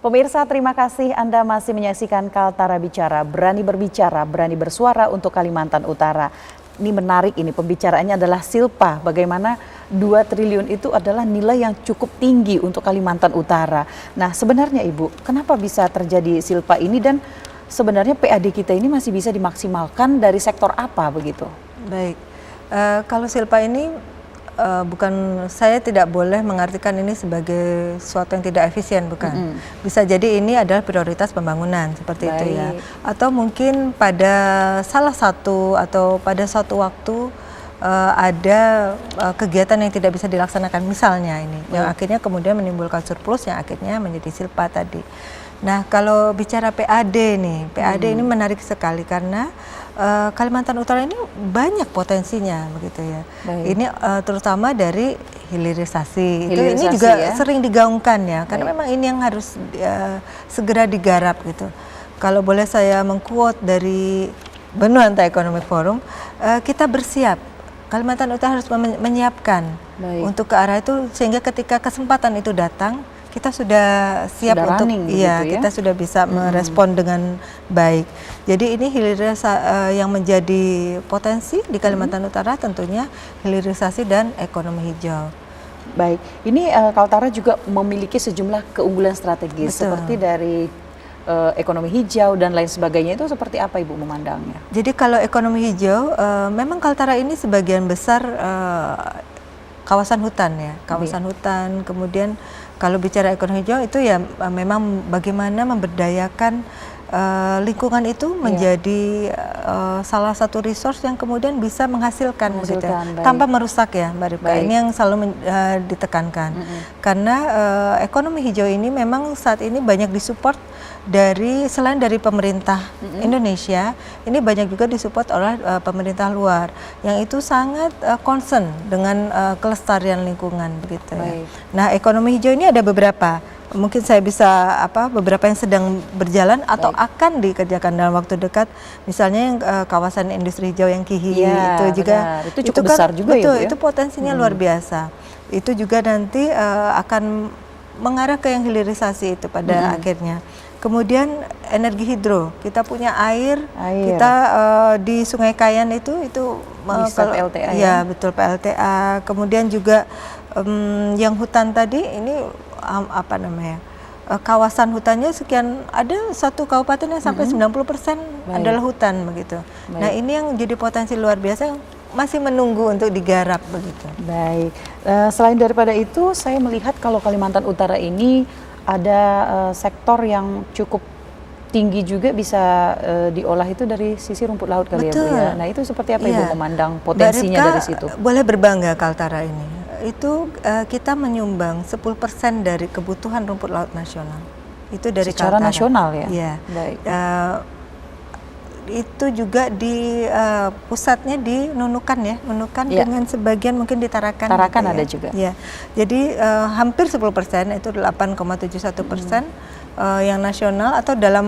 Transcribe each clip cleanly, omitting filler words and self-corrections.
Pemirsa, terima kasih Anda masih menyaksikan Kaltara Bicara, berani berbicara, berani bersuara untuk Kalimantan Utara. Ini menarik, ini pembicaraannya adalah silpa, bagaimana 2 triliun itu adalah nilai yang cukup tinggi untuk Kalimantan Utara. Nah, sebenarnya Ibu, kenapa bisa terjadi silpa ini dan sebenarnya PAD kita ini masih bisa dimaksimalkan dari sektor apa begitu? Baik, kalau silpa ini bukan, saya tidak boleh mengartikan ini sebagai sesuatu yang tidak efisien, bukan. Bisa jadi ini adalah prioritas pembangunan seperti itu ya. Atau mungkin pada salah satu atau pada suatu waktu ada kegiatan yang tidak bisa dilaksanakan, misalnya ini yang akhirnya kemudian menimbulkan surplus yang akhirnya menjadi silpa tadi. Nah, kalau bicara PAD nih, PAD ini menarik sekali karena Kalimantan Utara ini banyak potensinya begitu ya. Ini terutama dari hilirisasi. Ini juga ya, sering digaungkan ya, karena memang ini yang harus segera digarap gitu. Kalau boleh saya mengquote dari Benua Anti-Economic Forum, kita bersiap. Kalimantan Utara harus menyiapkan untuk ke arah itu, sehingga ketika kesempatan itu datang, kita sudah siap untuk kita sudah bisa merespon dengan baik. Jadi ini hilirisasi yang menjadi potensi di Kalimantan Utara tentunya hilirisasi dan ekonomi hijau. Baik, ini Kaltara juga memiliki sejumlah keunggulan strategis seperti dari ekonomi hijau dan lain sebagainya, itu seperti apa Ibu memandangnya? Jadi kalau ekonomi hijau, memang Kaltara ini sebagian besar kawasan hutan ya, kawasan hutan. Kemudian kalau bicara ekonomi hijau itu ya memang bagaimana memberdayakan lingkungan itu menjadi salah satu resource yang kemudian bisa menghasilkan gitu, tanpa merusak ya Mbak Ripka. Ini yang selalu ditekankan. Karena ekonomi hijau ini memang saat ini banyak disupport selain dari pemerintah Indonesia, ini banyak juga disupport oleh pemerintah luar yang itu sangat concern dengan kelestarian lingkungan begitu ya. Nah, ekonomi hijau ini ada beberapa. Mungkin saya bisa beberapa yang sedang berjalan atau akan dikerjakan dalam waktu dekat, misalnya yang kawasan industri hijau yang KIHI itu juga itu cukup besar juga betul, itu potensinya luar biasa. Itu juga nanti akan mengarah ke yang hilirisasi itu pada akhirnya. Kemudian energi hidro, kita punya air. Kita di Sungai Kayan itu bisa PLTA ya, betul, PLTA. Kemudian juga yang hutan tadi ini kawasan hutannya sekian, ada satu kabupaten yang sampai 90% adalah hutan begitu. Nah, ini yang jadi potensi luar biasa yang masih menunggu untuk digarap begitu. Baik, selain daripada itu saya melihat kalau Kalimantan Utara ini ada sektor yang cukup tinggi juga bisa diolah itu dari sisi rumput laut kali ya Bu ya. Nah, itu seperti apa Ibu memandang potensinya dari situ? Boleh berbangga Kaltara ini. Itu kita menyumbang 10% dari kebutuhan rumput laut nasional. Itu dari secara Kaltara. Nasional ya? Iya. Baik. Itu juga di pusatnya di Nunukan ya, Nunukan dengan sebagian mungkin di Tarakan. Tarakan gitu ada ya. juga. Ya. Jadi hampir 10%, itu 8,71% yang nasional, atau dalam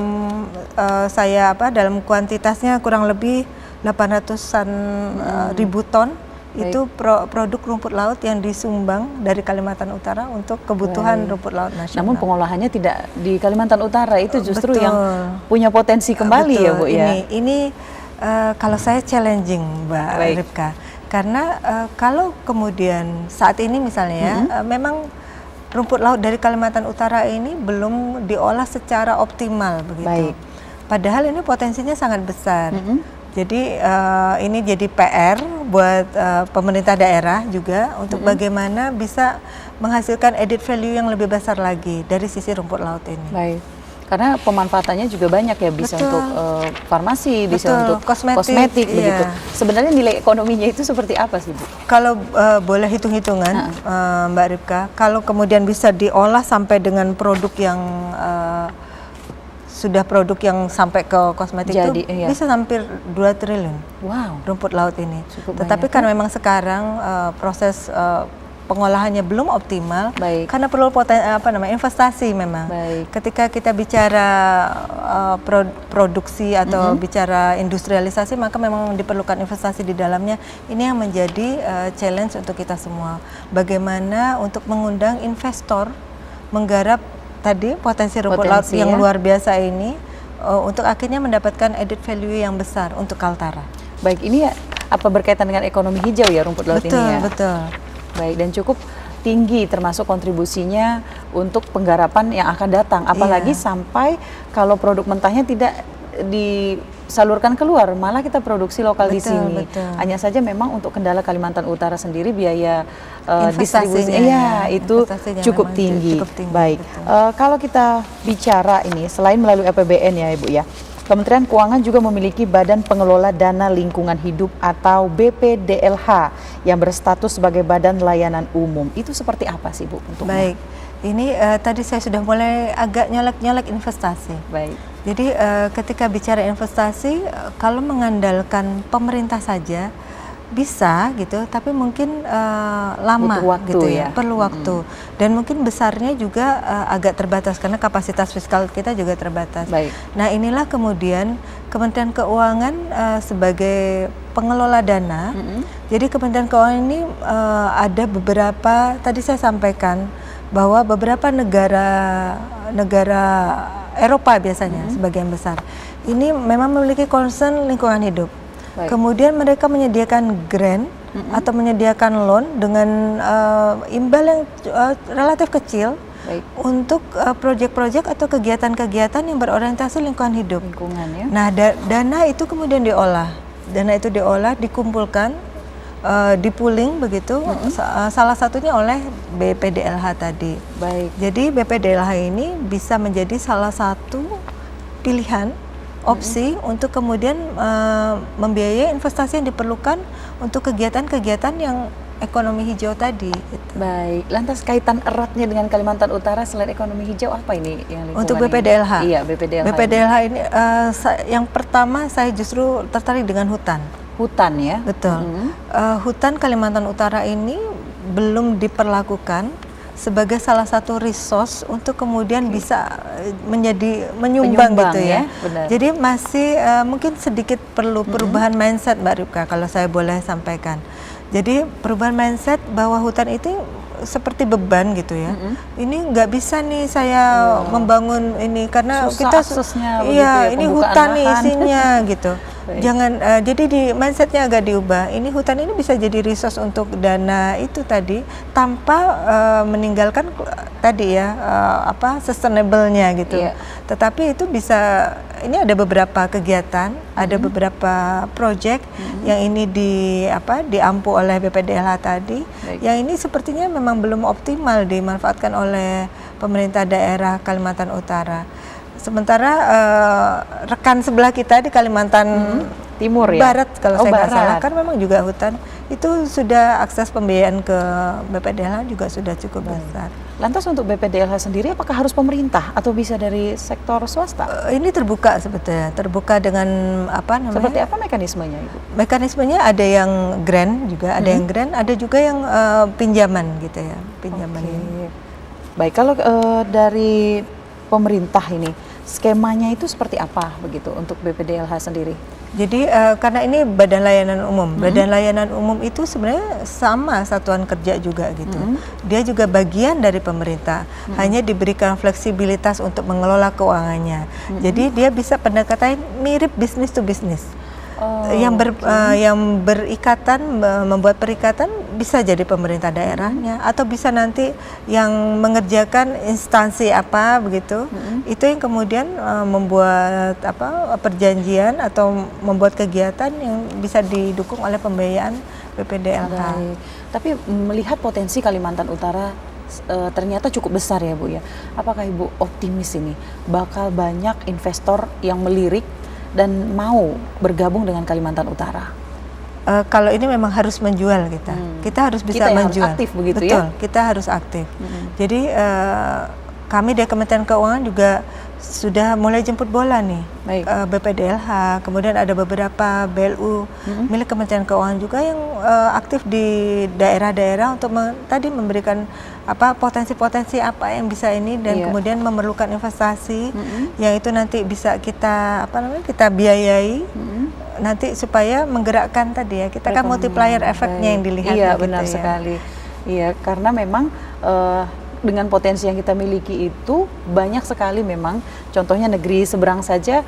dalam kuantitasnya kurang lebih 800-an ribu ton. Itu produk rumput laut yang disumbang dari Kalimantan Utara untuk kebutuhan rumput laut nasional. Namun pengolahannya tidak di Kalimantan Utara, itu justru yang punya potensi kembali ya Bu ya. Ini kalau saya challenging Mbak Ripka, karena kalau kemudian saat ini misalnya memang rumput laut dari Kalimantan Utara ini belum diolah secara optimal begitu. Padahal ini potensinya sangat besar. Jadi ini jadi PR buat pemerintah daerah juga untuk bagaimana bisa menghasilkan added value yang lebih besar lagi dari sisi rumput laut ini. Baik, karena pemanfaatannya juga banyak ya, bisa untuk farmasi, bisa untuk kosmetik begitu. Sebenarnya nilai ekonominya itu seperti apa sih Bu? Kalau boleh hitung-hitungan Mbak Ripka, kalau kemudian bisa diolah sampai dengan produk yang sudah produk yang sampai ke kosmetik itu bisa hampir 2 triliun rumput laut ini. Tetapi kan memang sekarang proses pengolahannya belum optimal karena perlu investasi memang. Ketika kita bicara produksi atau bicara industrialisasi, maka memang diperlukan investasi di dalamnya. Ini yang menjadi challenge untuk kita semua. Bagaimana untuk mengundang investor menggarap tadi potensi rumput laut yang luar biasa ini untuk akhirnya mendapatkan added value yang besar untuk Kaltara. Baik, ini apa berkaitan dengan ekonomi hijau ya rumput laut ini ya? Betul. Baik, dan cukup tinggi termasuk kontribusinya untuk penggarapan yang akan datang. Apalagi sampai kalau produk mentahnya tidak disalurkan keluar, malah kita produksi lokal di sini. Hanya saja memang untuk kendala Kalimantan Utara sendiri biaya distribusi itu cukup tinggi. Baik, kalau kita bicara ini selain melalui APBN ya Ibu ya, Kementerian Keuangan juga memiliki Badan Pengelola Dana Lingkungan Hidup atau BPDLH yang berstatus sebagai Badan Layanan Umum. Itu seperti apa sih Bu? Baik, ini tadi saya sudah mulai agak nyolek-nyolek investasi. Baik. Jadi ketika bicara investasi, kalau mengandalkan pemerintah saja bisa gitu, tapi mungkin lama waktu, gitu ya, perlu waktu. Dan mungkin besarnya juga agak terbatas karena kapasitas fiskal kita juga terbatas. Baik. Nah inilah kemudian Kementerian Keuangan sebagai pengelola dana. Jadi Kementerian Keuangan ini ada beberapa, tadi saya sampaikan bahwa beberapa negara Eropa biasanya sebagian besar ini memang memiliki concern lingkungan hidup. Baik. Kemudian mereka menyediakan grant atau menyediakan loan dengan imbal yang relatif kecil. Baik. Untuk proyek-proyek atau kegiatan-kegiatan yang berorientasi lingkungan hidup. Ya? Nah, dana itu kemudian diolah, dikumpulkan, dipooling begitu. Salah satunya oleh BPDLH tadi. Baik. Jadi BPDLH ini bisa menjadi salah satu pilihan opsi untuk kemudian membiayai investasi yang diperlukan untuk kegiatan-kegiatan yang ekonomi hijau tadi. Gitu. Baik, lantas kaitan eratnya dengan Kalimantan Utara selain ekonomi hijau apa ini yang lingkungan untuk BPDLH? Ini? Iya, BPDLH. BPDLH ini yang pertama saya justru tertarik dengan hutan. Hutan ya? Betul. Hutan Kalimantan Utara ini belum diperlakukan sebagai salah satu resource untuk kemudian bisa menjadi menyumbang gitu ya. Benar. Jadi masih mungkin sedikit perlu perubahan mindset Mbak Ripka kalau saya boleh sampaikan. Jadi perubahan mindset bahwa hutan itu seperti beban gitu ya. Ini nggak bisa nih saya membangun ini karena susah kita ini hutan nih isinya gitu. Jangan jadi di mindsetnya agak diubah. Ini hutan ini bisa jadi resource untuk dana itu tadi tanpa meninggalkan tadi ya sustainable-nya gitu. Tetapi itu bisa, ini ada beberapa kegiatan, ada beberapa project yang ini diampu oleh BPDLH tadi. Yang ini sepertinya memang belum optimal dimanfaatkan oleh pemerintah daerah Kalimantan Utara. Sementara rekan sebelah kita di Kalimantan Timur Barat kalau saya nggak salah Barat. kan memang juga hutan itu sudah akses pembiayaan ke BPDLH juga sudah cukup besar. Lantas untuk BPDLH sendiri apakah harus pemerintah atau bisa dari sektor swasta? Ini terbuka sebetulnya, terbuka dengan apa namanya? Seperti apa mekanismenya Ibu? Mekanismenya ada yang grant juga, ada yang grant, ada juga yang pinjaman gitu ya, pinjaman. Baik, kalau dari pemerintah ini skemanya itu seperti apa begitu untuk BPDLH sendiri? Jadi karena ini badan layanan umum, badan layanan umum itu sebenarnya sama satuan kerja juga gitu. Dia juga bagian dari pemerintah, hanya diberikan fleksibilitas untuk mengelola keuangannya. Jadi dia bisa pendekatan mirip bisnis to bisnis. Yang berikatan, membuat perikatan bisa jadi pemerintah daerahnya atau bisa nanti yang mengerjakan instansi apa begitu. Itu yang kemudian membuat perjanjian atau membuat kegiatan yang bisa didukung oleh pembiayaan BPDLH. Tapi melihat potensi Kalimantan Utara ternyata cukup besar ya Bu ya. Apakah Ibu optimis ini bakal banyak investor yang melirik dan mau bergabung dengan Kalimantan Utara? Kalau ini memang harus menjual kita harus bisa menjual. Harus aktif begitu. Betul, kita harus aktif. Jadi kami dari Kementerian Keuangan juga sudah mulai jemput bola nih. BPDLH, kemudian ada beberapa BLU milik Kementerian Keuangan juga yang aktif di daerah-daerah untuk tadi memberikan potensi-potensi apa yang bisa ini dan kemudian memerlukan investasi yang itu nanti bisa kita kita biayai nanti supaya menggerakkan tadi ya, kita kan multiplier efeknya yang dilihat. Iya benar sekali. Iya, karena memang dengan potensi yang kita miliki itu banyak sekali memang, contohnya negeri seberang saja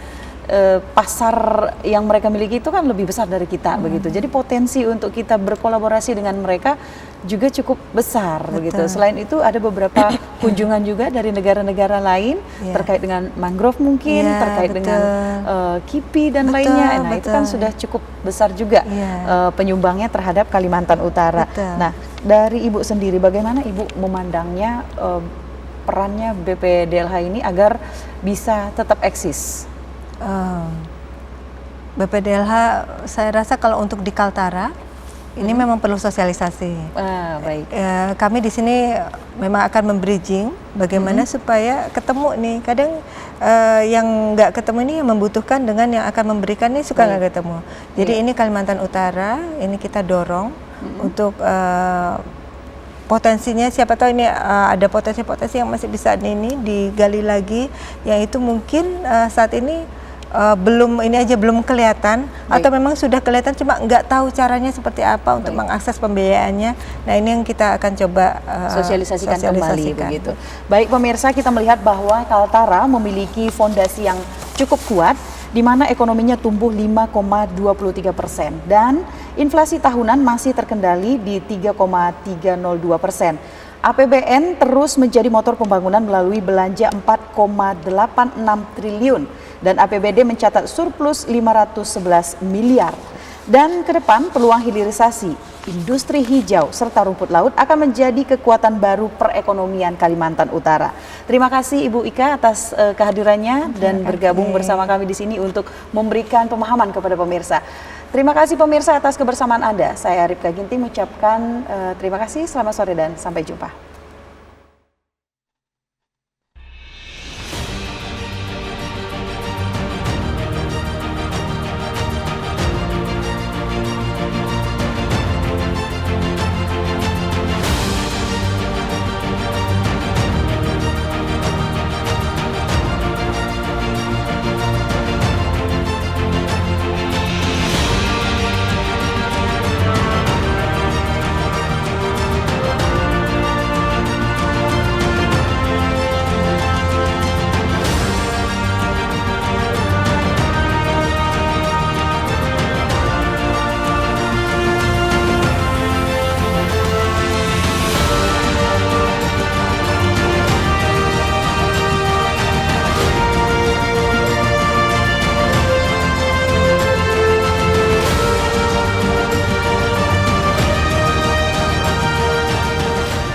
pasar yang mereka miliki itu kan lebih besar dari kita begitu. Jadi potensi untuk kita berkolaborasi dengan mereka juga cukup besar begitu. Selain itu ada beberapa kunjungan juga dari negara-negara lain terkait dengan mangrove mungkin, terkait dengan KIPI dan lainnya. Nah, itu kan sudah cukup besar juga penyumbangnya terhadap Kalimantan Utara. Nah, dari Ibu sendiri bagaimana Ibu memandangnya perannya BPDLH ini agar bisa tetap eksis? BPDLH saya rasa kalau untuk di Kaltara ini memang perlu sosialisasi. Baik. Kami di sini memang akan membridging bagaimana supaya ketemu nih. Kadang yang nggak ketemu ini yang membutuhkan dengan yang akan memberikan ini suka nggak ketemu. Jadi ini Kalimantan Utara ini kita dorong untuk potensinya, siapa tahu ini ada potensi-potensi yang masih bisa ini digali lagi, yang itu mungkin saat ini belum kelihatan atau memang sudah kelihatan cuma nggak tahu caranya seperti apa untuk mengakses pembiayaannya. Nah, ini yang kita akan coba sosialisasikan kembali begitu. Baik pemirsa, kita melihat bahwa Kaltara memiliki fondasi yang cukup kuat di mana ekonominya tumbuh 5,23% dan inflasi tahunan masih terkendali di 3,302%. APBN terus menjadi motor pembangunan melalui belanja 4,86 triliun dan APBD mencatat surplus 511 miliar. Dan ke depan peluang hilirisasi, industri hijau serta rumput laut akan menjadi kekuatan baru perekonomian Kalimantan Utara. Terima kasih Ibu Ika atas kehadirannya dan bergabung bersama kami di sini untuk memberikan pemahaman kepada pemirsa. Terima kasih pemirsa atas kebersamaan Anda. Saya Arif Kaginting mengucapkan terima kasih, selamat sore dan sampai jumpa.